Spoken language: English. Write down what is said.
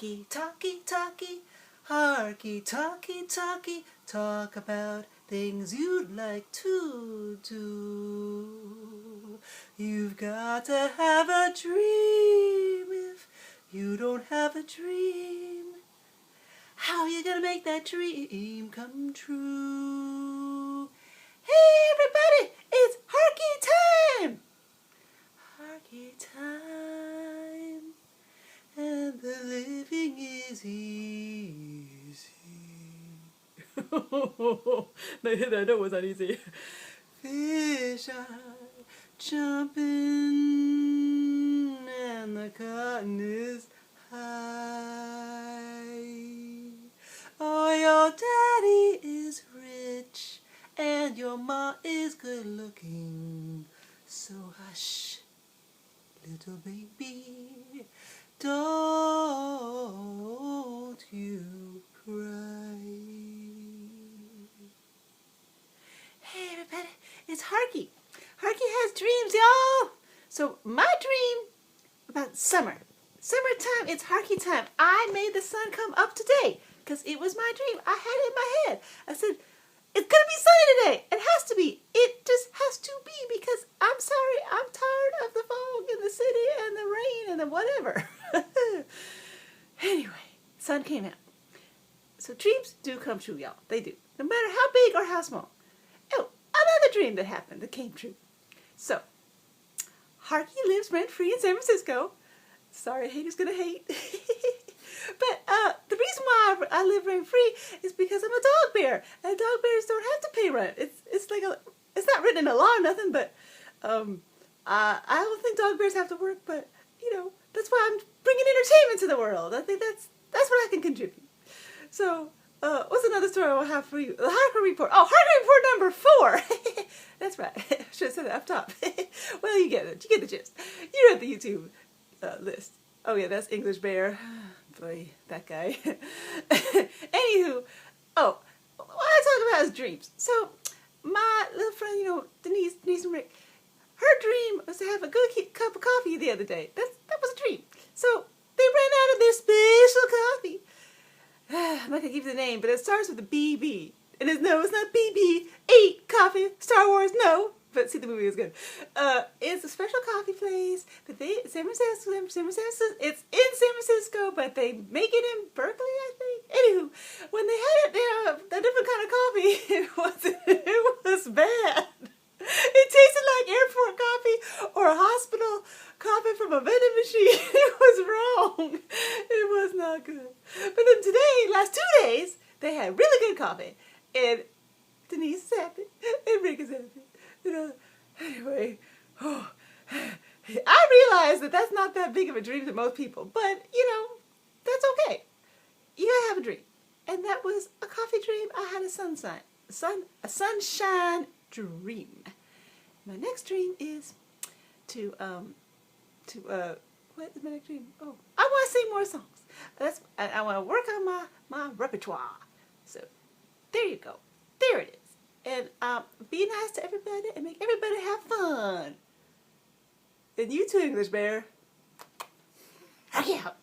Harky, talky, talky, harky, talky, talky, talk about things you'd like to do. You've got to have a dream. If you don't have a dream, how you gonna make that dream come true? Hey everybody, it's Harky time! Harky time, and the living is easy. No, that was not easy. Fish are jumping, and the cotton is high. Oh, your daddy is rich, and your ma is good looking. So hush, little baby, don't you cry. Hey everybody, it's Harky. Harky has dreams, y'all. So my dream about summertime, it's Harky time. I made the sun come up today because it was my dream. I had it in my head. I said, it's gonna be sunny today. It has to be. It just has to be because I'm sorry, I'm tired of the fog in the city and the rain and the whatever. Anyway, sun came out. So dreams do come true, y'all. They do. No matter how big or how small. Oh, another dream that happened that came true. So, Harky lives rent-free in San Francisco. Sorry, haters gonna hate. But the reason why I live rent-free is because I'm a dog bear. And dog bears don't have to pay rent. It's not written in the law or nothing, but I don't think dog bears have to work, but you know, that's why I'm bringing entertainment to the world. I think that's what I can contribute. So, what's another story I'll have for you? The Harker Report. Oh, Harker Report number 4. That's right. I should have said that up top. Well, you get it. You get the gist. You're at the YouTube list. Oh yeah, that's English Bear. Boy, that guy. Anywho, what I talk about is dreams. So, my little friend, you know, Denise and Rick, her dream was to have a good cup of coffee the other day. That was a dream. So, they ran out of their special coffee. I'm not going to give you the name, but it starts with a BB. And it's not BB-8 coffee, Star Wars, no. But see, the movie was good. It's a special coffee place that it's in San Francisco, but they make it in Berkeley, I think. Anywho, when they had it there, a different kind of coffee, it was bad. It tasted like airport coffee or a hospital coffee from a vending machine. It was wrong. It was not good. But then today, last 2 days, they had really good coffee. And Denise is happy. And Rick is happy. You know, anyway, I realize that that's not that big of a dream to most people. But, you know, that's okay. You gotta have a dream. And that was a coffee dream. I had a sunshine dream. My next dream is what is my next dream? Oh, I want to sing more songs. I want to work on my repertoire. So there you go. There it is. And be nice to everybody and make everybody have fun. And you too, English Bear. Harky out.